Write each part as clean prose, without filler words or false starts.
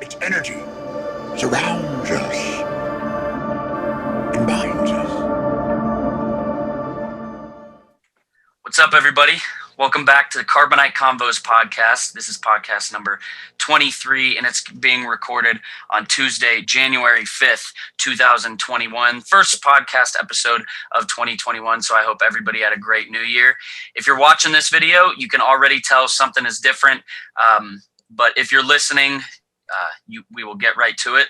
Its energy surrounds us and binds us. What's up, everybody? Welcome back to the Carbonite Convos Podcast. This is podcast number 23, and it's being recorded on Tuesday, January 5th, 2021. First podcast episode of 2021, so I hope everybody had a great new year. If you're watching this video, you can already tell something is different, but if you're listening, we will get right to it.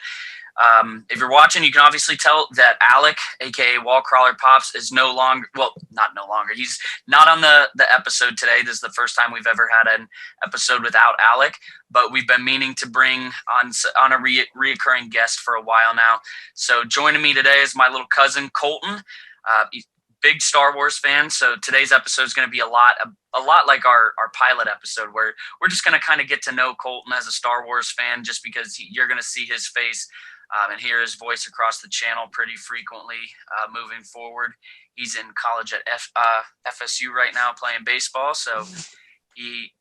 If you're watching, you can obviously tell that Alec, aka Wallcrawler Pops, is not no longer. He's not on the episode today. This is the first time we've ever had an episode without Alec, but we've been meaning to bring on a reoccurring guest for a while now. So joining me today is my little cousin Colton. He's a big Star Wars fan, so today's episode is going to be a lot like our pilot episode, where we're just going to kind of get to know Colton as a Star Wars fan, just because you're going to see his face and hear his voice across the channel pretty frequently moving forward. He's in college at FSU right now playing baseball, so he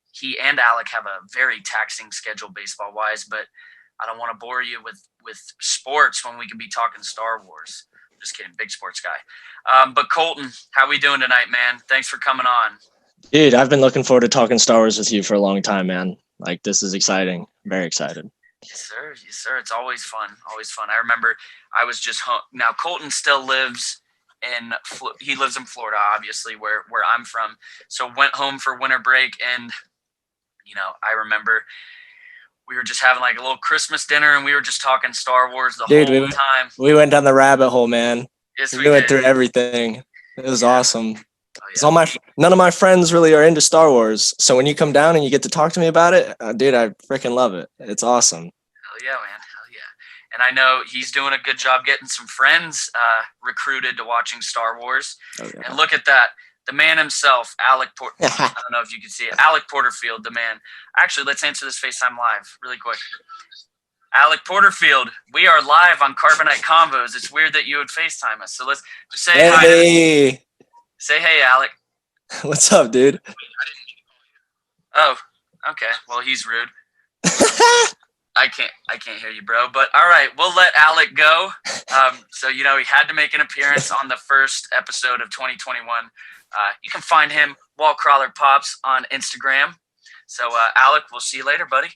and Alec have a very taxing schedule baseball-wise, but I don't want to bore you with sports when we can be talking Star Wars. Just kidding, big sports guy. But Colton, how we doing tonight, man? Thanks for coming on. Dude, I've been looking forward to talking Star Wars with you for a long time, man. Like, this is exciting. Very excited. Yes, sir. Yes, sir. It's always fun. Always fun. I remember I was just home. Now, Colton still lives in Florida, obviously, where I'm from. So went home for winter break, and, I remember we were just having like a little Christmas dinner, and we were just talking Star Wars the whole time. We went down the rabbit hole, man. Yes, we went through everything. It was awesome. Oh, yeah. None of my friends really are into Star Wars, so when you come down and you get to talk to me about it, dude, I freaking love it. It's awesome. Hell yeah, man. Hell yeah. And I know he's doing a good job getting some friends recruited to watching Star Wars. Oh, yeah. And look at that. The man himself, Alec I don't know if you can see it. Alec Porterfield, the man. Actually, let's answer this FaceTime live really quick. Alec Porterfield, we are live on Carbonite Convos. It's weird that you would FaceTime us. So let's just say hi. Say hey, Alec. What's up, dude? Oh, okay. Well, he's rude. I can't hear you, bro. But all right, we'll let Alec go. So he had to make an appearance on the first episode of 2021. You can find him Wallcrawler Pops on Instagram. So Alec, we'll see you later, buddy.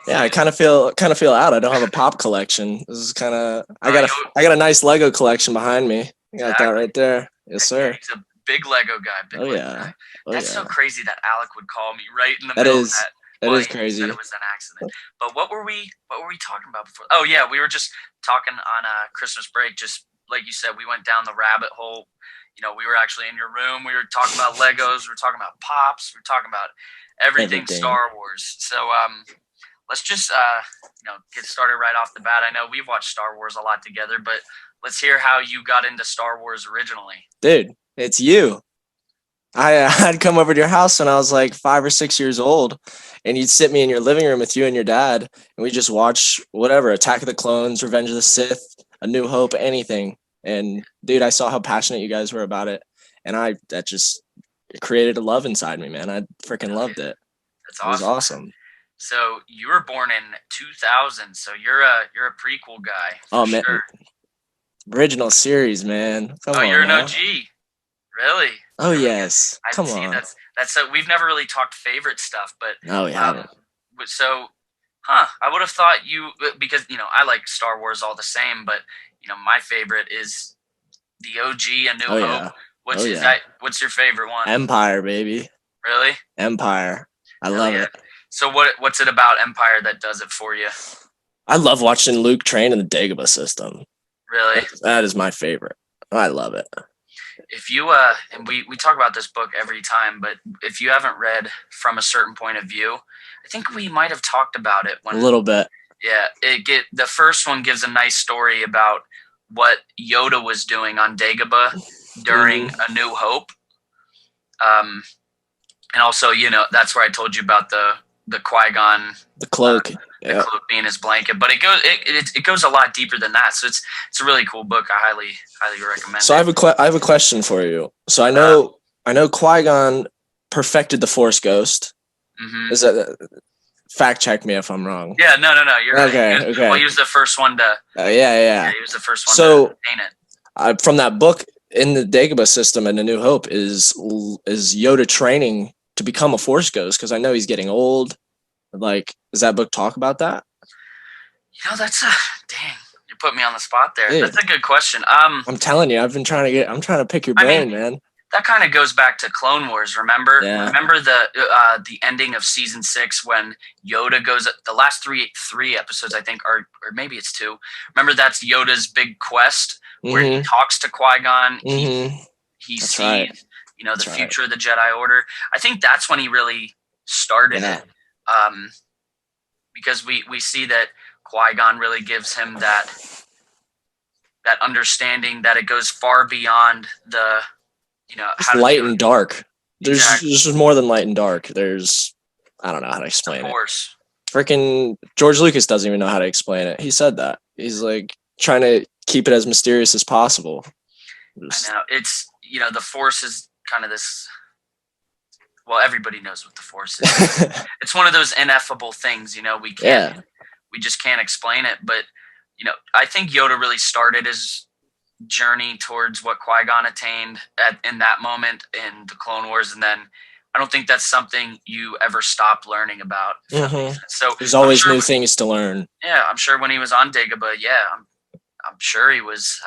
Yeah, I kind of feel out. I don't have a pop collection. This is kind of I got a nice Lego collection behind me. You got that right there. Yes, sir. He's a big Lego guy. That's so crazy that Alec would call me right in the middle of that. That is crazy. It was an accident. But what were we talking about before? Oh yeah, we were just talking on Christmas break. Just like you said, we went down the rabbit hole. We were actually in your room. We were talking about Legos. We were talking about pops. We were talking about everything Star Wars. So let's just get started right off the bat. I know we've watched Star Wars a lot together, but let's hear how you got into Star Wars originally. Dude, it's you. I'd come over to your house when I was like 5 or 6 years old, and you'd sit me in your living room with you and your dad, and we just watch whatever, Attack of the Clones, Revenge of the Sith, A New Hope, anything. And dude, I saw how passionate you guys were about it, and that just created a love inside me, man. I freaking loved it. That's awesome. It was awesome. So you were born in 2000, so you're a prequel guy. Oh man, sure. Original series, man. You're an OG, really? Oh yes, come on. That's we've never really talked favorite stuff, but yeah. I would have thought you, because I like Star Wars all the same, but my favorite is the OG, A New Hope. What's your favorite one? Empire, baby. Really? Empire. I love it. So what's it about Empire that does it for you? I love watching Luke train in the Dagobah system. Really? That is my favorite. I love it. If you and we talk about this book every time, but if you haven't read From a Certain Point of View, I think we might have talked about it a little bit. Yeah, the first one gives a nice story about what Yoda was doing on Dagobah during A New Hope. And also, that's where I told you about the Qui-Gon, the cloak, the cloak being his blanket. But it goes a lot deeper than that. So it's a really cool book. I highly recommend. So I have a question for you. So I know Qui-Gon perfected the Force Ghost. Mm-hmm. Is fact check me if I'm wrong. Yeah, no, you're Okay, right. okay. Well, he was the first one to. Yeah. He was the first one So, to paint it. from that book, in the Dagobah system and A New Hope, is Yoda training to become a Force ghost? Because I know he's getting old. Like, does that book talk about that? That's dang. You put me on the spot there. Dude. That's a good question. I'm telling you, I'm trying to pick your brain, man. That kind of goes back to Clone Wars. Remember? Yeah. Remember the ending of season 6 when Yoda goes. The last three episodes, I think, or maybe it's 2. Remember, that's Yoda's big quest where he talks to Qui-Gon. He That's sees, right. the future of the Jedi Order. I think that's when he really started it. Because we see that Qui-Gon really gives him that understanding that it goes far beyond the. It's light and dark. There's Exactly. more than light and dark. There's, I don't know how to explain Of it. course. Freaking George Lucas doesn't even know how to explain it. He said that. He's like trying to keep it as mysterious as possible. I know. It's, the Force is kind of this. Well, everybody knows what the Force is. It's one of those ineffable things. We just can't explain it. But I think Yoda really started his journey towards what Qui-Gon attained in that moment in the Clone Wars, and then I don't think that's something you ever stop learning about. So there's always new things to learn. Yeah, I'm sure when he was on Dagobah, I'm sure he was.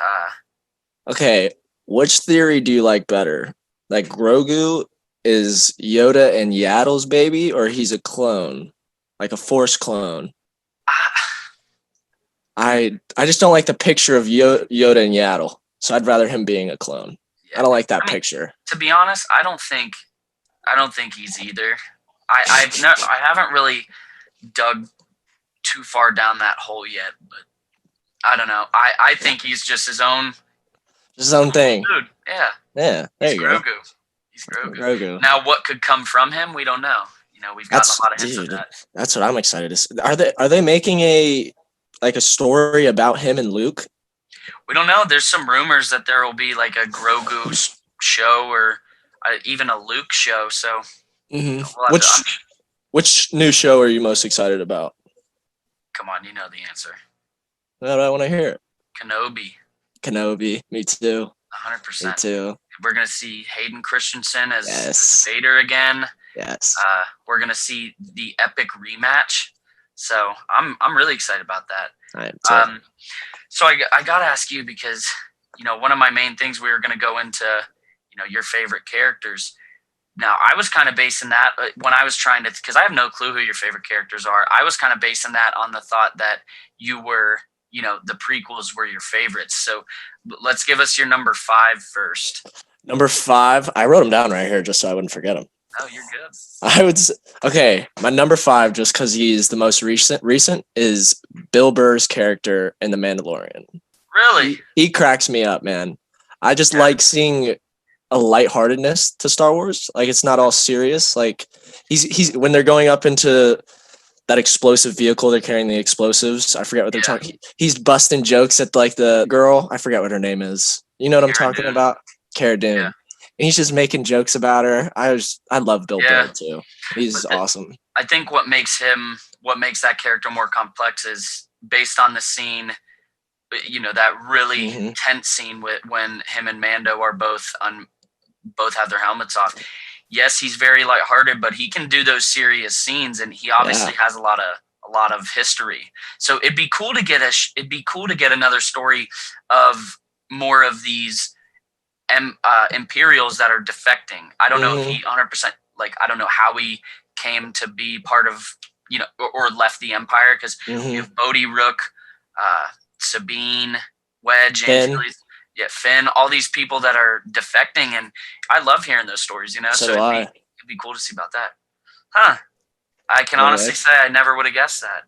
Okay, which theory do you like better? Like Grogu is Yoda and Yaddle's baby, or he's a clone, like a Force clone? I just don't like the picture of Yoda and Yaddle, so I'd rather him being a clone. Yeah. I don't like that picture. To be honest, I don't think he's either. I haven't really dug too far down that hole yet, but I don't know. I think he's just his own thing. Dude, yeah. Yeah, there you go. He's Grogu. Now, what could come from him, we don't know. We've gotten a lot of hints of that. That's what I'm excited to see. Are they making a story about him and Luke? We don't know. There's some rumors that there will be like a Grogu show or even a Luke show. So, which new show are you most excited about? Come on, you know the answer. I want to hear it. Kenobi. Me too. 100%. Me too. We're gonna see Hayden Christensen as Vader again. Yes. We're gonna see the epic rematch. So I'm really excited about that. I am too. So I gotta ask you because one of my main things we were gonna go into your favorite characters. Now I was kind of basing that when I was trying to, because I have no clue who your favorite characters are. I was kind of basing that on the thought that you were the prequels were your favorites. So let's give us your number 5 first. Number 5, I wrote them down right here just so I wouldn't forget them. Oh, you're good. My number 5, just because he's the most recent, is Bill Burr's character in The Mandalorian. Really? He cracks me up, man. I just like seeing a lightheartedness to Star Wars. Like, it's not all serious. Like, he's when they're going up into that explosive vehicle, they're carrying the explosives. I forget what they're talking. He's busting jokes at like the girl. I forget what her name is. You know what I'm talking about? Cara Dune. Yeah. And he's just making jokes about her. I love Bill Burr too. He's awesome. I think what makes that character more complex is based on the scene, that really intense scene when him and Mando are both have their helmets off. Yes, he's very lighthearted, but he can do those serious scenes, and he obviously has a lot of history. So it'd be cool to get another story of more of these Imperials that are defecting. I don't know if he 100%, I don't know how he came to be part of, or left the Empire, because you have Bodhi Rook, Sabine, Wedge, Antilles, Finn, all these people that are defecting, and I love hearing those stories, so it'd be cool to see about that. I can honestly say I never would have guessed that.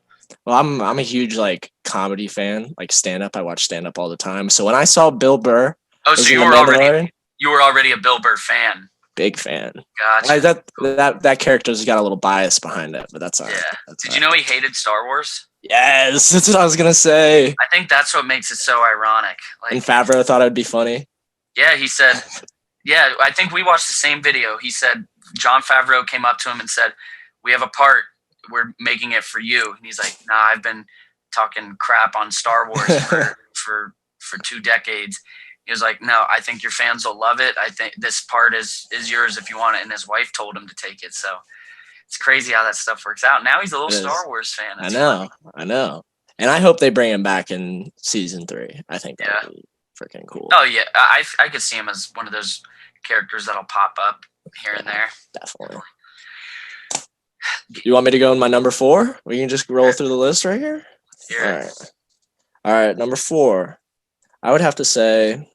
Well, I'm a huge comedy fan, stand up. I watch stand up all the time. So when I saw Bill Burr, so you were already a Bill Burr fan. Big fan. Gotcha. That character's got a little bias behind it, but that's all right. Yeah. Did you know he hated Star Wars? Yes, that's what I was gonna say. I think that's what makes it so ironic. And Favreau thought it'd be funny. Yeah, he said. Yeah, I think we watched the same video. He said Jon Favreau came up to him and said, "We have a part we're making it for you. And he's like, nah, I've been talking crap on Star Wars for 2 decades. He was like, no, I think your fans will love it. I think this part is yours if you want it. And his wife told him to take it. So it's crazy how that stuff works out. Now he's a little Star Wars fan. It's I know. And I hope they bring him back in season 3. I think that would be freaking cool. Oh, yeah. I could see him as one of those characters that'll pop up here and there. Definitely. You want me to go in my number 4? We can just roll through the list right here? All right. Number 4. I would have to say,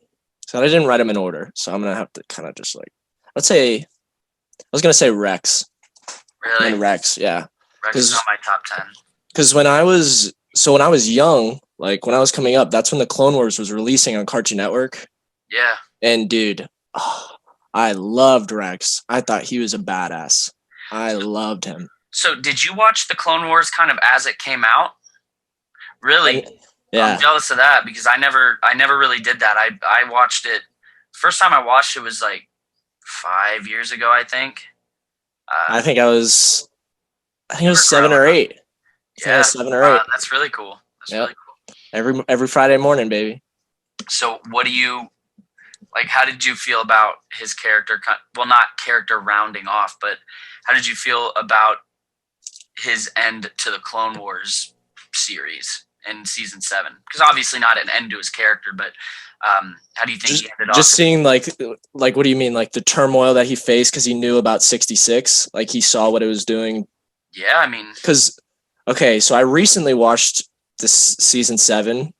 so I didn't write them in order, so I'm going to have to kind of just like, I was going to say Rex. Really? And Rex, yeah. Rex is not my top 10. Because when I was young, like when I was coming up, that's when the Clone Wars was releasing on Cartoon Network. Yeah. And dude, I loved Rex. I thought he was a badass. I loved him. So did you watch the Clone Wars kind of as it came out? Really? Yeah. I'm jealous of that because I never really did that. I watched it. First time I watched it was like 5 years ago, I think. I think it was 7 or 8. Yeah, 7 or 8. That's really cool. Really cool. Every Friday morning, baby. So what do you like? How did you feel about his character? Well, not character rounding off, but how did you feel about his end to the Clone Wars series in season 7? Because obviously not an end to his character, but how do you think he ended off? Just seeing like what do you mean? Like the turmoil that he faced because he knew about 66, like he saw what it was doing. Yeah, I mean, because okay, so I recently watched this season 7.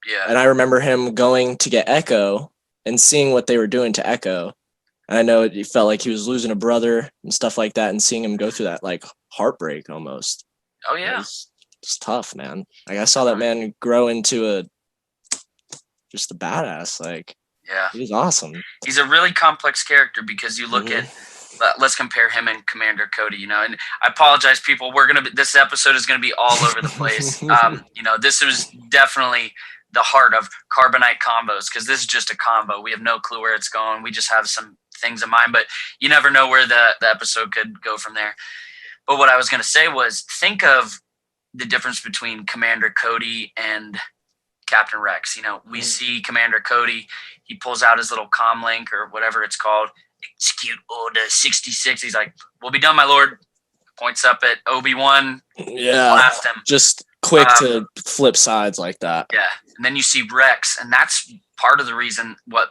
Yeah, and I remember him going to get Echo and seeing what they were doing to Echo. And I know it felt like he was losing a brother and stuff like that, and seeing him go through that like heartbreak almost. Oh yeah, it's tough, man. Like I saw that man grow into just a badass. Like, yeah, he was awesome. He's a really complex character because you look at. Let's compare him and Commander Cody. And I apologize, people. This episode is gonna be all over the place. This was definitely the heart of Carbonite Convos because this is just a combo. We have no clue where it's going. We just have some things in mind, but you never know where the episode could go from there. But what I was gonna say was, think of the difference between Commander Cody and Captain Rex. We see Commander Cody, he pulls out his little comlink or whatever it's called, execute order 66. He's like, we'll be done, my lord. Points up at Obi-Wan. Yeah. Blast him. Just quick to flip sides like that. Yeah. And then you see Rex, and that's part of the reason what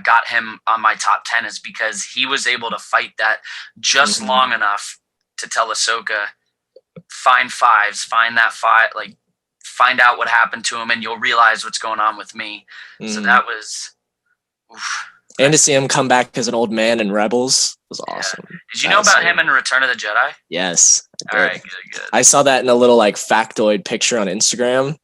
got him on my top 10 is because he was able to fight that just long enough to tell Ahsoka, find fives, find that five, like find out what happened to him, and you'll realize what's going on with me. So that was. Oof. And to see him come back as an old man in Rebels was awesome. Yeah. Did you know about him in Return of the Jedi? Yes. All right, good. I saw that in a little like factoid picture on Instagram.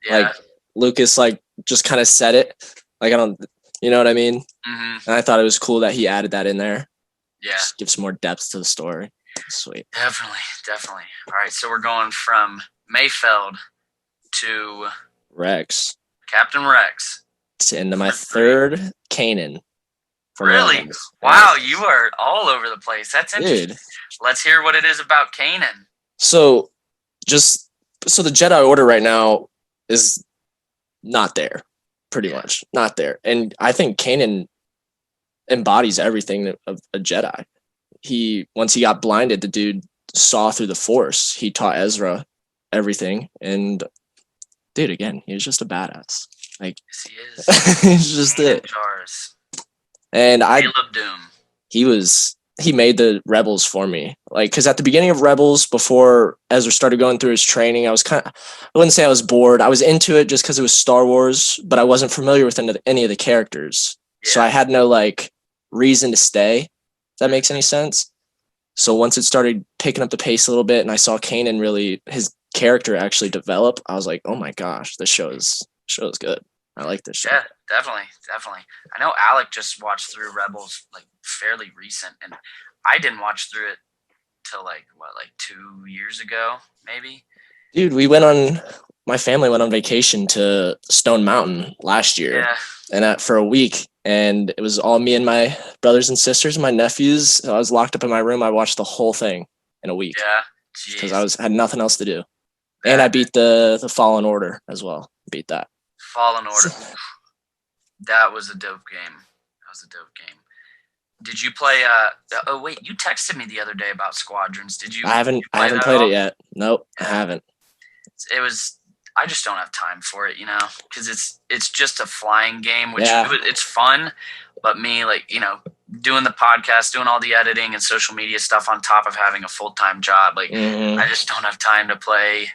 Yeah. Like Lucas like just kind of said it. Like I don't, you know what I mean? Mm-hmm. And I thought it was cool that he added that in there. Yeah. Just give some more depth to the story. Sweet. Definitely. All right, so we're going from Mayfeld to Rex. Captain Rex. Into my third, Kanan. Really? Rebels. Wow, you are all over the place. That's interesting. Dude. Let's hear what it is about Kanan. So the Jedi Order right now is not there, pretty much. Not there. And I think Kanan embodies everything of a Jedi. Once he got blinded, the dude saw through the Force. He taught Ezra everything. And dude, again, he was just a badass. Like, yes, he is. He's just Kanan it. Jarrus. And Caleb Doom. He made the Rebels for me. Like, because at the beginning of Rebels, before Ezra started going through his training, I wouldn't say I was bored. I was into it just because it was Star Wars, but I wasn't familiar with any of the characters. Yeah. So I had no like reason to stay, if that makes any sense. So once it started picking up the pace a little bit and I saw Kanan really, his character actually develop, I was like, oh my gosh, this show is good. I like this show. Yeah, definitely. I know Alec just watched through Rebels like fairly recent, and I didn't watch through it till like 2 years ago, maybe. Dude, my family went on vacation to Stone Mountain last year. Yeah. And for a week, and it was all me and my brothers and sisters and my nephews. I was locked up in my room. I watched the whole thing in a week. Yeah. because Jeez. had nothing else to do. And I beat the Fallen Order as well. Beat that. Fallen Order. That was a dope game. Did you play oh wait, you texted me the other day about Squadrons. Did you? I haven't that played at all? it yet. Nope, I haven't. It was, I just don't have time for it, because it's just a flying game, which it's fun, but me, like, doing the podcast, doing all the editing and social media stuff on top of having a full-time job, like I just don't have time to play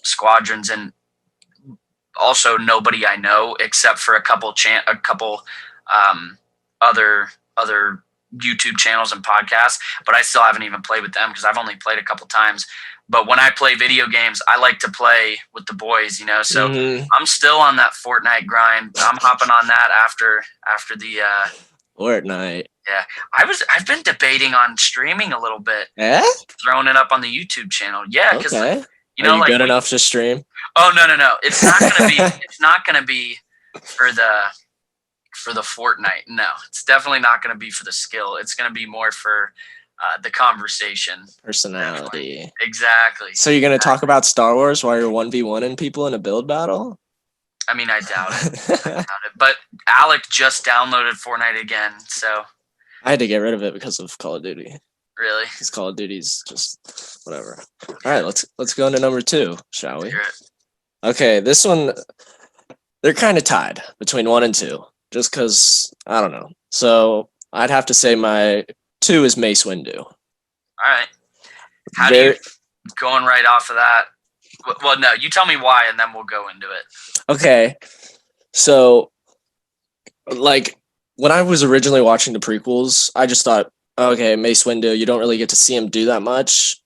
Squadrons. And also nobody I know except for a couple other YouTube channels and podcasts, but I still haven't even played with them because I've only played a couple times. But when I play video games, I like to play with the boys, so I'm still on that Fortnite grind. I'm hopping on that after the Fortnite. Yeah. I've been debating on streaming a little bit. Yeah? Throwing it up on the YouTube channel. Yeah, because okay. Are you good enough to stream? Oh no. It's not gonna be it's not gonna be for the Fortnite. No, it's definitely not gonna be for the skill. It's gonna be more for the conversation. Personality. Definitely. Exactly. So you're gonna talk about Star Wars while you're 1v1ing people in a build battle? I mean, I doubt it. But Alec just downloaded Fortnite again, so I had to get rid of it because of Call of Duty. Really? Because Call of Duty's just whatever. All right, let's go into number 2, shall we? Okay, this one, they're kind of tied between 1 and 2, just because, I don't know. So I'd have to say my 2 is Mace Windu. All right. How do you, going right off of that? Well, no, you tell me why, and then we'll go into it. Okay, so, like, when I was originally watching the prequels, I just thought, okay, Mace Windu, you don't really get to see him do that much.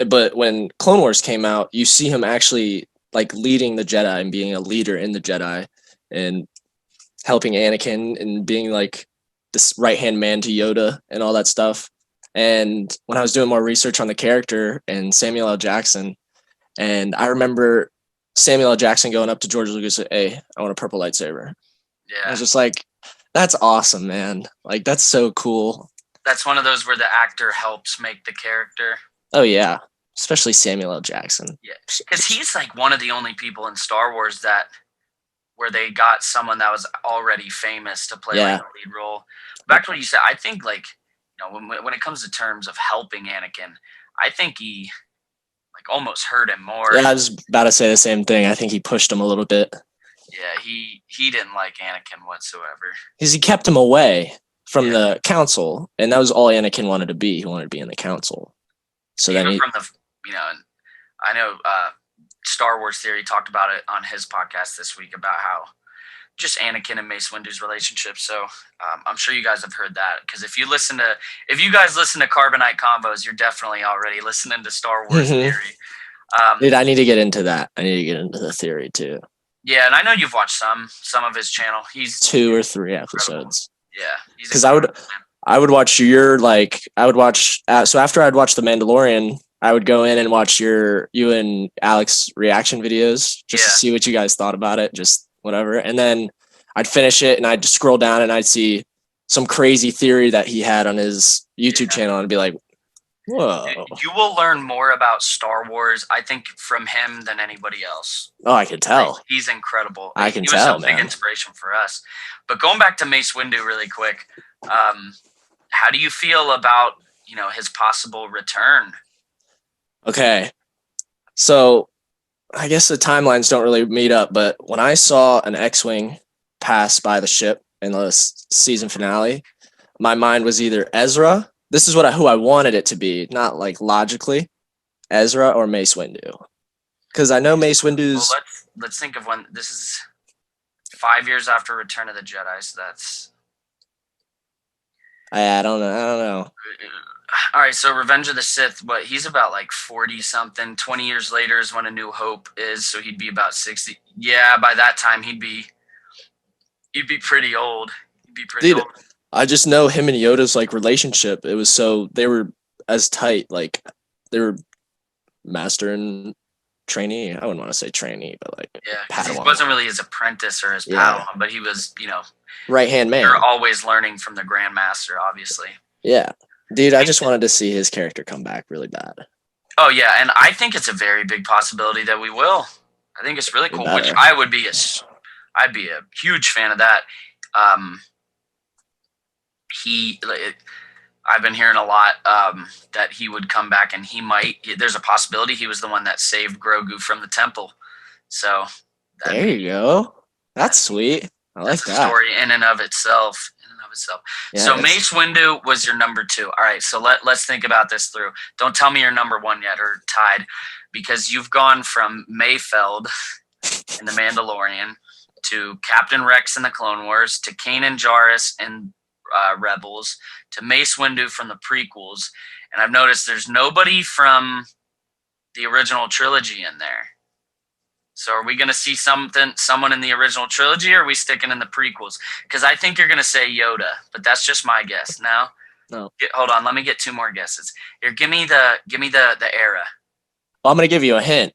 But when Clone Wars came out, you see him actually, like, leading the Jedi and being a leader in the Jedi and helping Anakin and being, like, this right-hand man to Yoda and all that stuff. And when I was doing more research on the character and Samuel L. Jackson, and I remember Samuel L. Jackson going up to George Lucas and saying, hey, I want a purple lightsaber. Yeah. I was just like, that's awesome, man. Like, that's so cool. That's one of those where the actor helps make the character. Oh, yeah. Especially Samuel L. Jackson. Yeah. Because he's like one of the only people in Star Wars where they got someone that was already famous to play like a lead role. Back to what you said, I think like, when it comes to terms of helping Anakin, I think he like almost hurt him more. Yeah, I was about to say the same thing. I think he pushed him a little bit. Yeah, he didn't like Anakin whatsoever. Because he kept him away from the council, and that was all Anakin wanted to be. He wanted to be in the council. So even then from the, I know Star Wars Theory talked about it on his podcast this week about how just Anakin and Mace Windu's relationship. So I'm sure you guys have heard that, because if you guys listen to Carbonite Convos, you're definitely already listening to Star Wars Theory. Dude, I need to get into that. I need to get into the theory too. Yeah, and I know you've watched some of his channel. He's 2 or 3 episodes. Yeah, because I would watch so after I'd watch The Mandalorian, I would go in and watch you and Alex reaction videos just to see what you guys thought about it, just whatever. And then I'd finish it and I'd just scroll down and I'd see some crazy theory that he had on his YouTube channel and I'd be like, whoa. You will learn more about Star Wars, I think, from him than anybody else. Oh, I can tell. Like, he's incredible. I can he tell, was a big inspiration for us. But going back to Mace Windu really quick, how do you feel about, his possible return? Okay. So I guess the timelines don't really meet up, but when I saw an X-Wing pass by the ship in the season finale, my mind was either Ezra. This is who I wanted it to be, not like logically, Ezra or Mace Windu. Because I know Mace Windu's... Well, let's think of when this is 5 years after Return of the Jedi, so that's... I don't know. All right, so Revenge of the Sith, he's about like 40-something. 20 years later is when A New Hope is, so he'd be about 60. Yeah, by that time, he'd be pretty old. Dude, I just know him and Yoda's like relationship. It was they were as tight, like they were master and trainee. I wouldn't want to say trainee, but like Padawan. He wasn't really his apprentice or his Padawan, but he was, right hand man. You're always learning from the Grandmaster, obviously. Yeah, dude, I just wanted to see his character come back really bad. Oh yeah, and I think it's a very big possibility that we will. I think it's really We cool, which better. I'd be a huge fan of that. Um, I've been hearing a lot that he would come back, and there's a possibility he was the one that saved Grogu from the temple. So that'd There be you go. That's sweet. I like that's a that. story in and of itself. Yes. So Mace Windu was your number 2. All right, so let's think about this through. Don't tell me you're number 1 yet or tied, because you've gone from Mayfeld in The Mandalorian to Captain Rex in the Clone Wars to Kanan Jarrus in Rebels to Mace Windu from the prequels, and I've noticed there's nobody from the original trilogy in there. So are we going to see someone in the original trilogy, or are we sticking in the prequels? Because I think you're going to say Yoda, but that's just my guess. No. Hold on, let me get 2 more guesses. Here, give me the era. Well, I'm gonna give you a hint.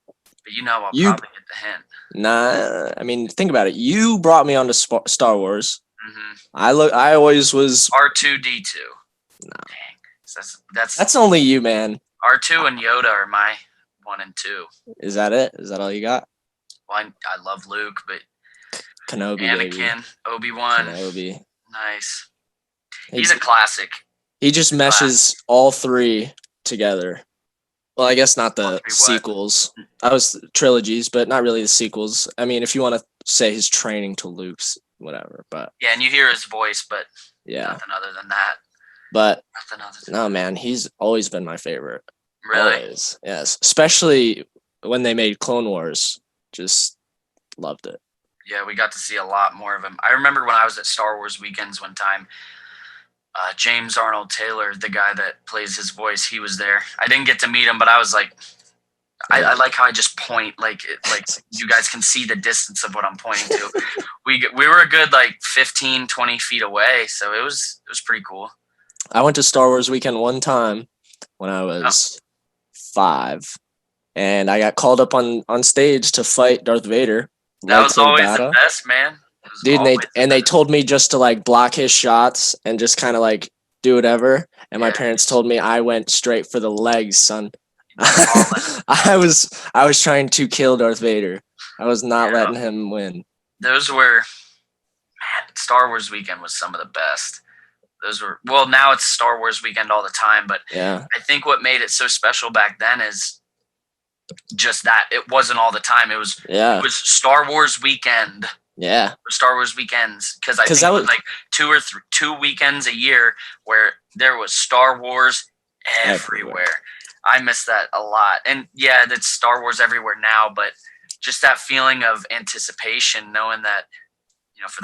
But I'll probably get the hint. Nah, I mean, think about it. You brought me onto Star Wars. Mm-hmm. I always was R2D2. No. Dang. That's only you, man. R2 and Yoda are my 1 and 2. Is that it? Is that all you got? Well, I love Luke, but Kenobi, Anakin, baby. Obi-Wan, Kenobi. Nice. He's a classic. He just meshes all 3 together. Well, I guess not the sequels. I was trilogies, but not really the sequels. I mean, if you want to say his training to Luke's, whatever. But yeah, and you hear his voice, but yeah, nothing other than that. But no, man, he's always been my favorite. Really? Always. Yes, especially when they made Clone Wars. Just loved it. Yeah, we got to see a lot more of him. I remember when I was at Star Wars weekends one time, James Arnold Taylor, the guy that plays his voice, he was there. I didn't get to meet him, but I was like, I like how I just point, like you guys can see the distance of what I'm pointing to. We were a good 15, 20 feet away, so it was pretty cool. I went to Star Wars weekend one time when I was 5, and I got called up on stage to fight Darth Vader. That was always the best, man. Dude, they told me just to block his shots and just kind of do whatever. And my parents told me I went straight for the legs, son. I was trying to kill Darth Vader. I was not letting him win. Those were, man, Star Wars weekend was some of the best. Now it's Star Wars weekend all the time, but yeah, I think what made it so special back then is just that it wasn't all the time. It was Star Wars weekend. Yeah, or Star Wars weekends, because I think it was 2 weekends a year where there was Star Wars everywhere. I miss that a lot. And yeah, that's Star Wars everywhere now, but just that feeling of anticipation, knowing that for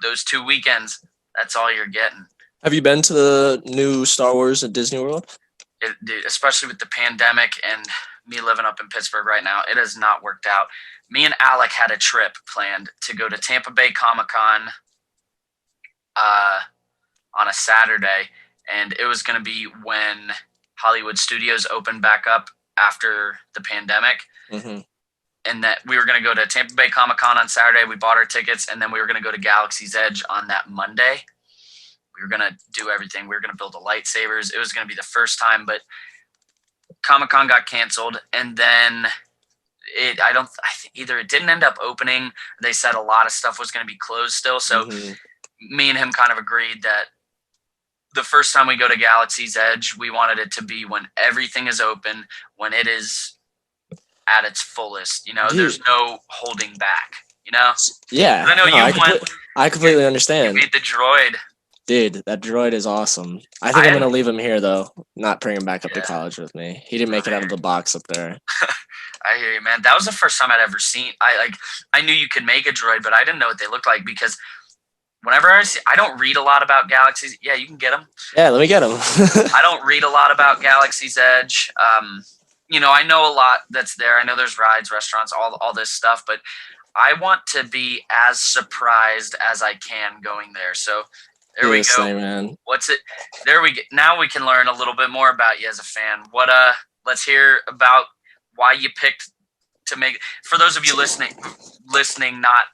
those 2 weekends, that's all you're getting. Have you been to the new Star Wars at Disney World? Dude, especially with the pandemic and me living up in Pittsburgh right now, it has not worked out. Me and Alec had a trip planned to go to Tampa Bay Comic-Con on a Saturday, and it was going to be when Hollywood Studios opened back up after the pandemic. Mm-hmm. And that we were going to go to Tampa Bay Comic-Con on Saturday. We bought our tickets, and then we were going to go to Galaxy's Edge on that Monday. We were going to do everything. We were going to build the lightsabers. It was going to be the first time, but Comic-Con got canceled, and then I think either it didn't end up opening, or they said a lot of stuff was going to be closed still. So me and him kind of agreed that the first time we go to Galaxy's Edge, we wanted it to be when everything is open, when it is at its fullest. Dude, there's no holding back. Yeah, I know I completely understand. You made the droid. Dude, that droid is awesome. I think I'm going to leave him here, though. Not bring him back up to college with me. He didn't make it out of the box up there. I hear you, man. That was the first time I'd ever seen. I knew you could make a droid, but I didn't know what they looked like, because whenever I don't read a lot about Galaxy's. Yeah, you can get them. Yeah, let me get them. I don't read a lot about Galaxy's Edge. I know a lot that's there. I know there's rides, restaurants, all this stuff, but I want to be as surprised as I can going there. So there we go. Man. What's it? There we go. Now we can learn a little bit more about you as a fan. Let's hear about why you picked to make. For those of you listening, not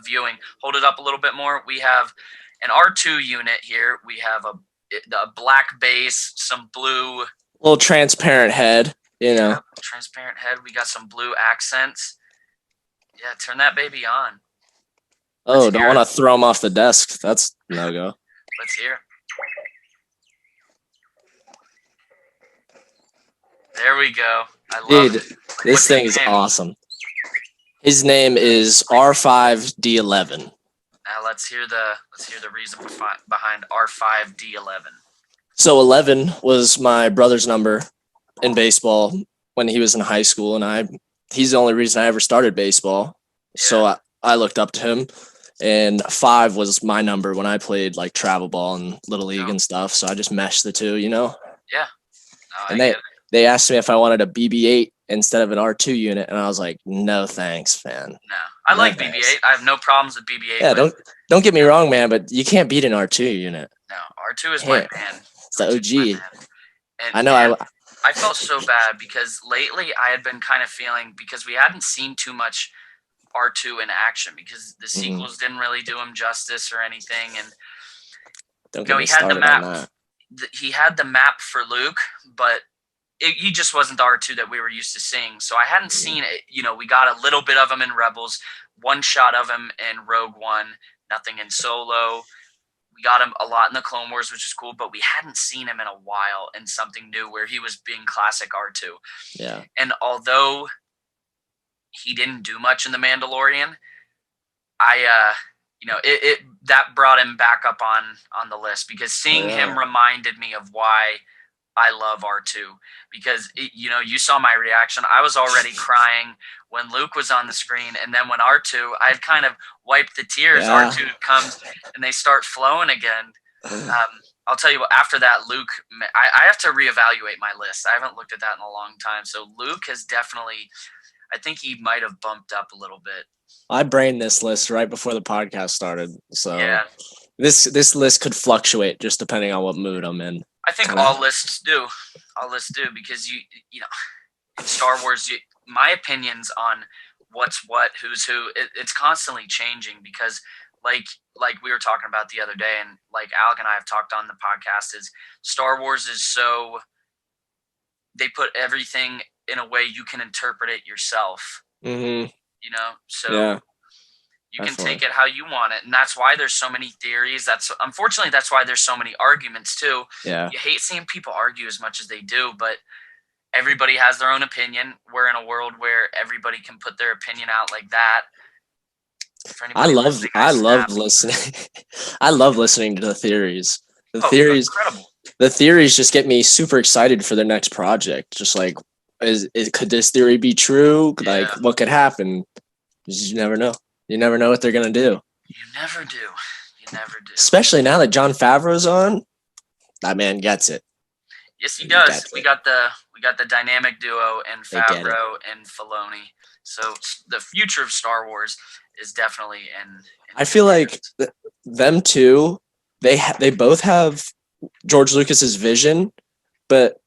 viewing, hold it up a little bit more. We have an R2 unit here. We have a black base, some blue Little transparent head, you know. Yeah, transparent head. We got some blue accents. Yeah, turn that baby on. Oh, don't want to throw him off the desk. That's no go. Let's hear. There we go. I love Dude, it. this What's thing his is name? awesome. His name is R5D11. Now let's hear the reason behind R5D11. So 11 was my brother's number in baseball when he was in high school, and he's the only reason I ever started baseball. So I looked up to him, and 5 was my number when I played like travel ball and little league and stuff. So I just meshed the two, you know. Yeah. And they asked me if I wanted a BB-8 instead of an R2 unit, and I was like, no thanks, man. No, I like BB-8. I have no problems with BB-8. Yeah, don't get me wrong, man, but you can't beat an R2 unit. No, R2 is my man. It's the OG. And I know. I felt so bad because lately I had been kind of feeling, because we hadn't seen too much R2 in action because the sequels didn't really do him justice or anything. And don't get me started on that. He had the map for Luke, but he just wasn't the R2 that we were used to seeing. So I hadn't seen it. You know, we got a little bit of him in Rebels, one shot of him in Rogue One, nothing in Solo. We got him a lot in the Clone Wars, which is cool, but we hadn't seen him in a while in something new where he was being classic R2. Yeah. And although he didn't do much in The Mandalorian, that brought him back up on the list, because seeing him reminded me of why I love R2, because you saw my reaction. I was already crying when Luke was on the screen, and then when R2, I had kind of wiped the tears. Yeah. R2 comes and they start flowing again. I'll tell you what, after that, Luke, I have to reevaluate my list. I haven't looked at that in a long time. So Luke has definitely, I think he might have bumped up a little bit. I brained this list right before the podcast started. So yeah. This list could fluctuate just depending on what mood I'm in. I think all lists do. All lists do, because you know, in Star Wars, my opinions on what's what, who's who, it's constantly changing, because like we were talking about the other day, and like Alec and I have talked on the podcast, is Star Wars is so, they put everything in a way you can interpret it yourself. Mm-hmm. You know, so you can take it how you want it, and that's why there's so many theories. Unfortunately that's why there's so many arguments too. Yeah, you hate seeing people argue as much as they do, but everybody has their own opinion. We're in a world where everybody can put their opinion out like that. I love listening. I love listening to the theories. Theories, incredible. The theories just get me super excited for their next project. Just like, could this theory be true? Yeah. Like, what could happen? You never know. You never know what they're gonna do. You never do. Especially now that Jon Favreau's on, that man gets it. Yes, he does. We got the dynamic duo in Favreau and Filoni. So the future of Star Wars is definitely in I feel like them two, they both have George Lucas's vision, but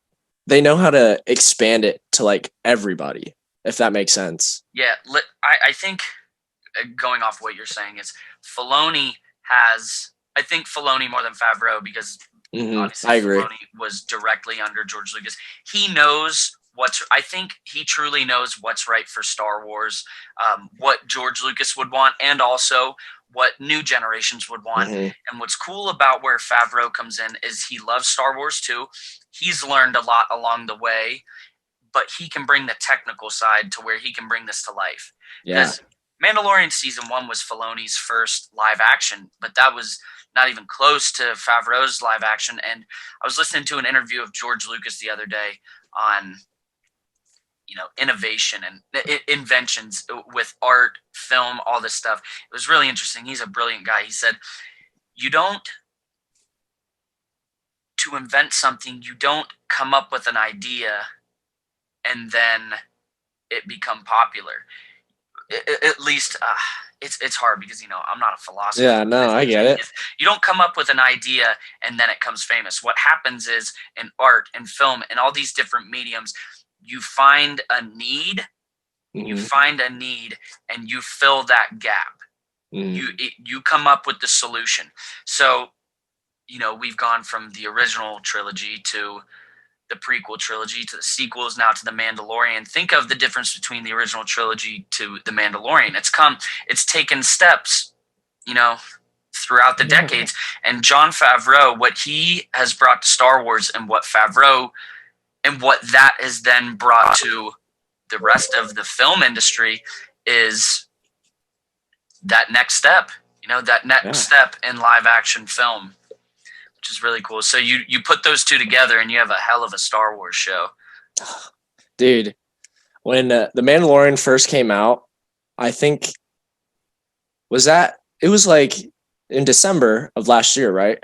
they know how to expand it to like everybody, if that makes sense. Yeah, I think, going off what you're saying, is Filoni has, I think Filoni more than Favreau, because obviously I agree. Filoni was directly under George Lucas. He knows I think he truly knows what's right for Star Wars, what George Lucas would want, and also what new generations would want. And what's cool about where Favreau comes in is he loves Star Wars too. He's learned a lot along the way, but he can bring the technical side to where he can bring this to life. Yeah. Because Mandalorian season 1 was Filoni's first live action, but that was not even close to Favreau's live action. And I was listening to an interview of George Lucas the other day on, innovation and inventions with art, film, all this stuff. It was really interesting. He's a brilliant guy. He said, to invent something, you don't come up with an idea and then it become popular. At least it's hard, because I'm not a philosopher. Yeah, no, I get it. You don't come up with an idea and then it comes famous. What happens is, in art and film and all these different mediums, you find a need, and you fill that gap. You come up with the solution. So, we've gone from the original trilogy to the prequel trilogy to the sequels, now to the Mandalorian. Think of the difference between the original trilogy to the Mandalorian. It's taken steps, throughout the decades. And Jon Favreau, what he has brought to Star Wars, and what that has then brought to the rest of the film industry, is that next step. Step in live action film, which is really cool. So you put those two together and you have a hell of a Star Wars show. Dude, when The Mandalorian first came out, I think it was like in December of last year, right?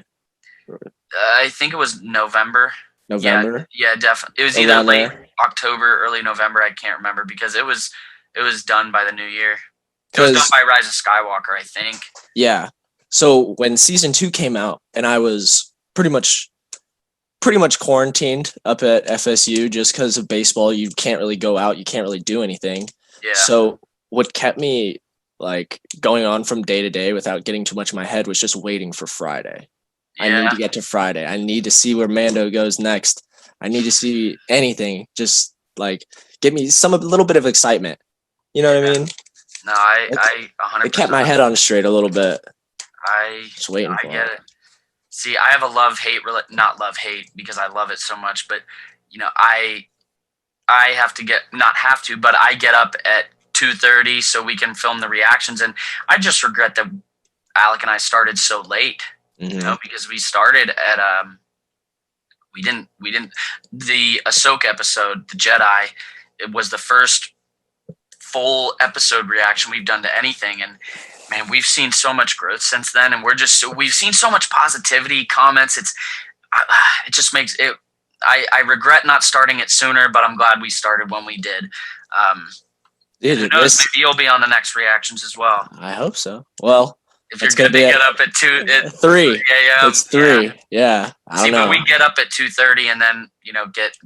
I think it was November. November? Yeah, definitely. It was either late October, early November. I can't remember because it was done by the new year. It was done by Rise of Skywalker, I think. Yeah. So when season 2 came out, and I was pretty much quarantined up at FSU just because of baseball, you can't really go out, you can't really do anything. Yeah. So what kept me like going on from day to day without getting too much in my head was just waiting for Friday. Yeah. I need to get to Friday. I need to see where Mando goes next. I need to see anything. Just like give me a little bit of excitement. You know what I mean? No, I 100%. It kept my head on straight a little bit. Just waiting for it. See, I have a not love hate because I love it so much, but I have to but I get up at 2:30 so we can film the reactions, and I just regret that Alec and I started so late. Because we started at we didn't the Ahsoka episode, the Jedi, it was the first full episode reaction we've done to anything, and man, we've seen so much growth since then, and we've seen so much positivity, comments. It just makes it. I regret not starting it sooner, but I'm glad we started when we did. Dude, who knows? Maybe you'll be on the next reactions as well. I hope so. Well, if you're going to get up at 3 a.m. It's 3. Yeah. I don't know. But we get up at 2:30 and then get.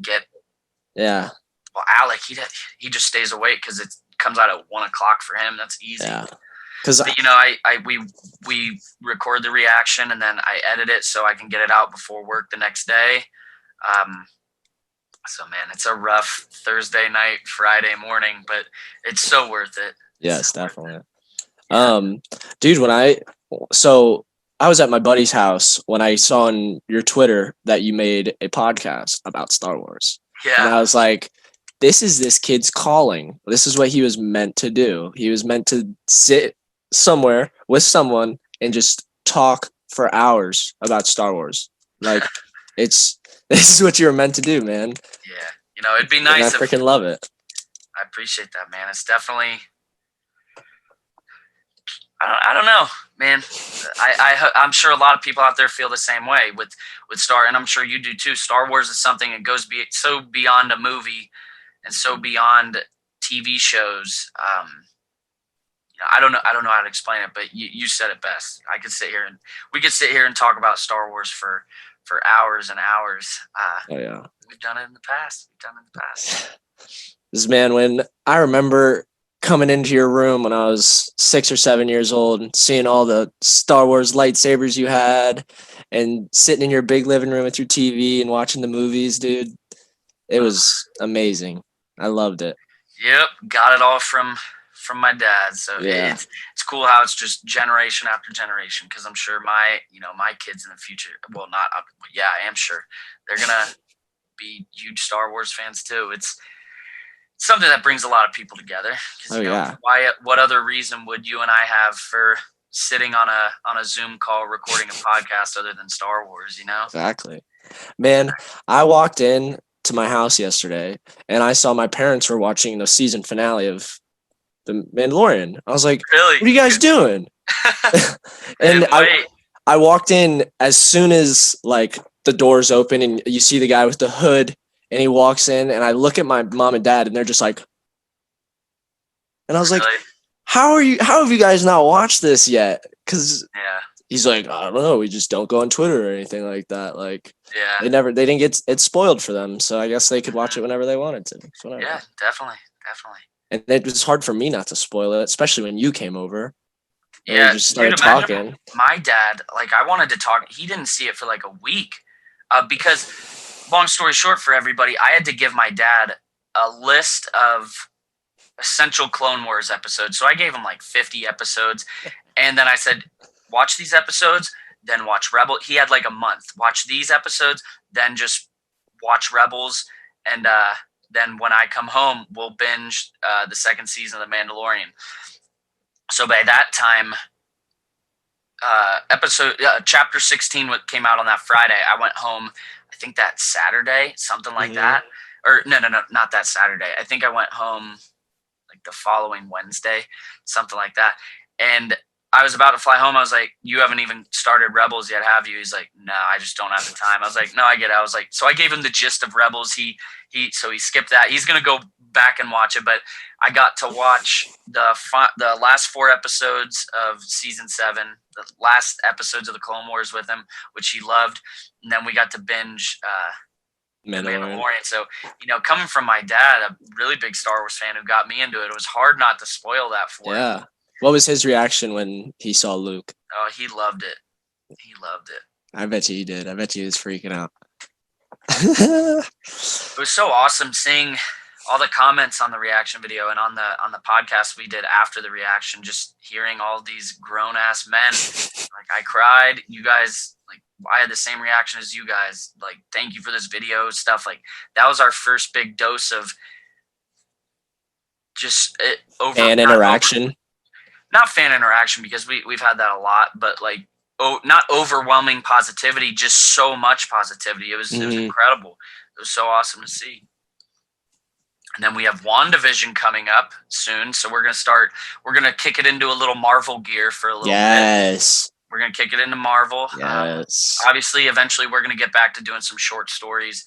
Yeah. Well, Alec, he just stays awake because it comes out at 1:00 for him. That's easy. Yeah. Because we record the reaction and then I edit it so I can get it out before work the next day. So man, it's a rough Thursday night, Friday morning, but it's so worth it. Yes, definitely. Dude, I was at my buddy's house when I saw on your Twitter that you made a podcast about Star Wars. Yeah. And I was like, this is this kid's calling. This is what he was meant to do. He was meant to sit somewhere with someone and just talk for hours about Star Wars. Like this is what you were meant to do, man. Yeah. It'd be nice. And I freaking love it. I appreciate that, man. It's definitely, I don't know, man. I'm sure a lot of people out there feel the same way with Star, and I'm sure you do too. Star Wars is something that goes so beyond a movie and so beyond TV shows. I don't know how to explain it, but you said it best. We could sit here and talk about Star Wars for hours and hours. Oh yeah, we've done it in the past. This man, when I remember coming into your room when I was 6 or 7 years old and seeing all the Star Wars lightsabers you had and sitting in your big living room with your TV and watching the movies, dude, it was amazing. I loved it. Yep. Got it all from my dad. So yeah. It's cool how it's just generation after generation. Cause I'm sure my kids in the future, I am sure they're going to be huge Star Wars fans too. It's something that brings a lot of people together. What other reason would you and I have for sitting on a Zoom call recording a podcast other than Star Wars? Exactly, man. I walked in to my house yesterday and I saw my parents were watching the season finale of The Mandalorian. I was like, really? What are you guys doing? And I walked in as soon as like the doors open and you see the guy with the hood. And he walks in, and I look at my mom and dad, and they're just like, and I was like, how have you guys not watched this yet? Because he's like, I don't know, we just don't go on Twitter or anything like that. Like, they didn't get it spoiled for them, so I guess they could watch it whenever they wanted to. So yeah, definitely. And it was hard for me not to spoil it, especially when you came over. Yeah, we just started talking. My dad, I wanted to talk. He didn't see it for like a week, because long story short for everybody, I had to give my dad a list of essential Clone Wars episodes. So I gave him like 50 episodes. And then I said, watch these episodes, then watch Rebel. He had like a month. Watch these episodes, then just watch Rebels. And then when I come home, we'll binge the second season of The Mandalorian. So by that time, chapter 16 came out on that Friday. I went home, I think that Saturday, something like that. Or no, not that Saturday. I think I went home like the following Wednesday, something like that. And I was about to fly home. I was like, you haven't even started Rebels yet, have you? He's like, no, I just don't have the time. I was like, no, I get it. I was like, so I gave him the gist of Rebels. So he skipped that. He's going to go back and watch it, but I got to watch the last 4 episodes of season 7, the last episodes of the Clone Wars with him, which he loved. And then we got to binge Mandalorian. So, coming from my dad, a really big Star Wars fan who got me into it, it was hard not to spoil that for him. Yeah. What was his reaction when he saw Luke? Oh, he loved it. He loved it. I bet you he did. I bet you he was freaking out. It was so awesome seeing all the comments on the reaction video and on the podcast we did after the reaction, just hearing all these grown ass men. Like, I cried. You guys, like, I had the same reaction as you guys. Like, thank you for this video stuff. Like, that was our first big dose of just fan interaction. Not fan interaction, because we've had that a lot, but like, not overwhelming positivity, just so much positivity. It was incredible. It was so awesome to see. And then we have WandaVision coming up soon, so we're gonna kick it into a little Marvel gear for a little bit. We're gonna kick it into Marvel. Yes. Obviously, eventually, we're gonna get back to doing some short stories.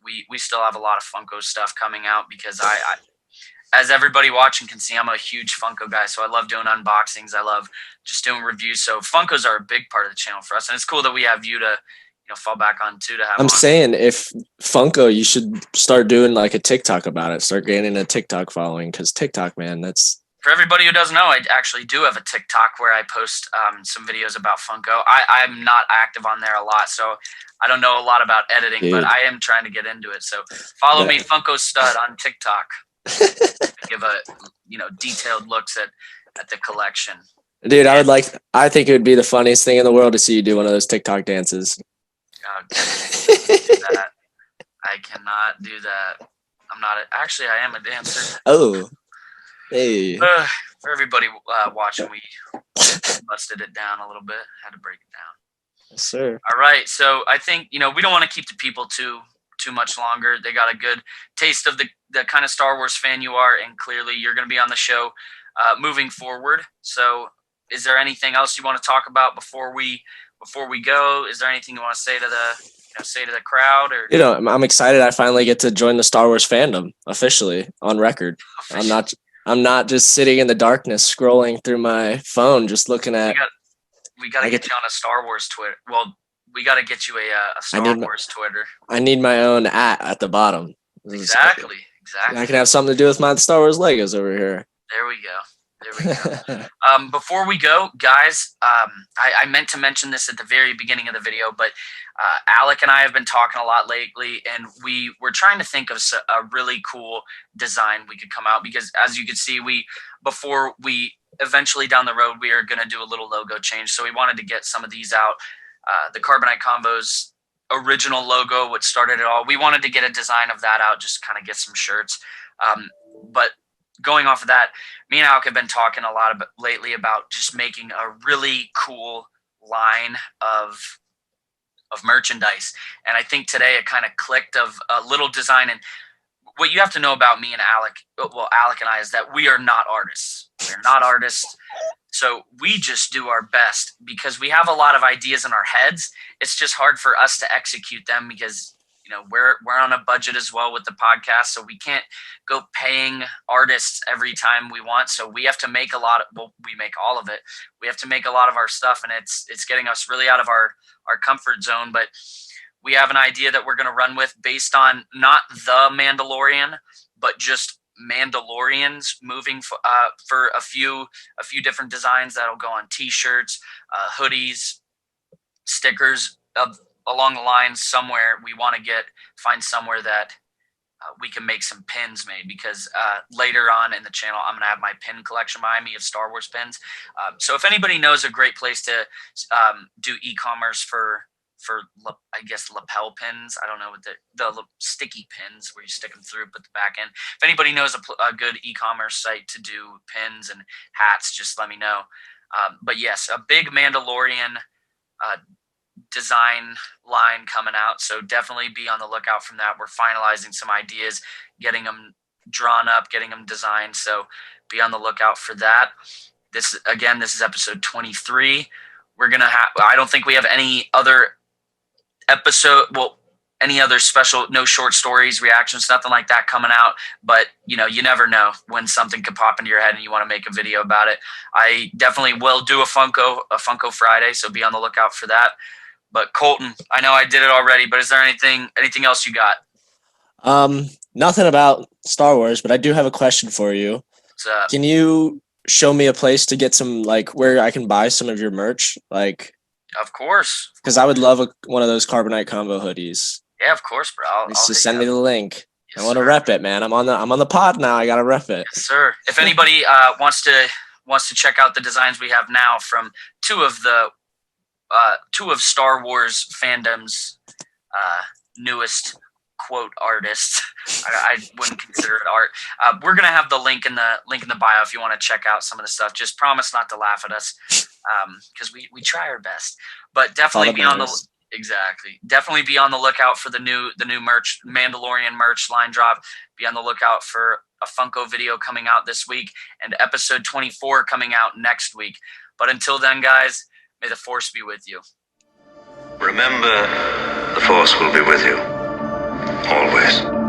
We still have a lot of Funko stuff coming out, because I as everybody watching can see, I'm a huge Funko guy, so I love doing unboxings. I love just doing reviews. So Funkos are a big part of the channel for us, and it's cool that we have you to fall back on too. I'm saying, if Funko, you should start doing like a TikTok about it. Start gaining a TikTok following, because TikTok, man, that's. For everybody who doesn't know, I actually do have a TikTok where I post some videos about Funko. I'm not active on there a lot, so I don't know a lot about editing, but I am trying to get into it. So follow me, Funko Stud, on TikTok. Give a detailed looks at the collection. Dude, I think it would be the funniest thing in the world to see you do one of those TikTok dances. I cannot do that. I am a dancer. Oh, hey. For everybody watching, we busted it down a little bit. Had to break it down. Yes, sir. All right, so I think we don't want to keep the people too much longer. They got a good taste of the kind of Star Wars fan you are, and clearly you're going to be on the show moving forward. So is there anything else you want to talk about before we go? Is there anything you want to say to the crowd? Or I'm excited I finally get to join the Star Wars fandom officially on record. I'm not just sitting in the darkness scrolling through my phone just looking at. We got to get you on a Star Wars Twitter. Well, we got to get you a Star Wars Twitter. I need my own at the bottom. Exactly. I can have something to do with my Star Wars Legos over here. There we go. Before we go, guys, I meant to mention this at the very beginning of the video, but Alec and I have been talking a lot lately, and we were trying to think of a really cool design we could come out, because as you can see, before we eventually down the road, we are going to do a little logo change. So we wanted to get some of these out. The Carbonite Convos original logo, what started it all. We wanted to get a design of that out, just kind of get some shirts. But going off of that, me and Alec have been talking a lot lately about just making a really cool line of merchandise. And I think today it kind of clicked of a little design. And what you have to know about me and Alec and I, is that we are not artists. We're not artists. So we just do our best, because we have a lot of ideas in our heads. It's just hard for us to execute them, because we're on a budget as well with the podcast, so we can't go paying artists every time we want. So we have to make we make all of it. We have to make a lot of our stuff, and it's getting us really out of our comfort zone. But we have an idea that we're going to run with, based on not the Mandalorian, but just Mandalorians moving for a few different designs that'll go on t-shirts, hoodies, stickers of along the line somewhere, we want to find somewhere that we can make some pins made, because later on in the channel, I'm going to have my pin collection behind me of Star Wars pins. So if anybody knows a great place to do e-commerce for I guess lapel pins, I don't know what the sticky pins where you stick them through, put the back in. If anybody knows a good e-commerce site to do pins and hats, just let me know. But yes, a big Mandalorian design line coming out, so definitely be on the lookout from that. We're finalizing some ideas, getting them drawn up, getting them designed, so be on the lookout for that. This is episode 23. We're gonna have, I don't think we have any other any other special, no short stories, reactions, nothing like that coming out, but you never know when something could pop into your head and you want to make a video about it. I definitely will do a Funko Friday, so be on the lookout for that. But Colton, I know I did it already, but is there anything else you got? Nothing about Star Wars, but I do have a question for you. What's up? Can you show me a place to get some, where I can buy some of your merch? Of course. Because I would love one of those Carbonite Convo hoodies. Yeah, of course, bro. I'll just send me the link. Yes, I want to rep it, man. I'm on the pod now. I gotta rep it. Yes, sir. If anybody wants to check out the designs we have now from two of Star Wars fandom's newest quote artists, I wouldn't consider it art. We're gonna have the link in the bio if you want to check out some of the stuff. Just promise not to laugh at us, because we try our best. But definitely be on the Definitely be on the lookout for the new merch, Mandalorian merch line drop. Be on the lookout for a Funko video coming out this week and episode 24 coming out next week. But until then, guys, may the Force be with you. Remember, the Force will be with you. Always.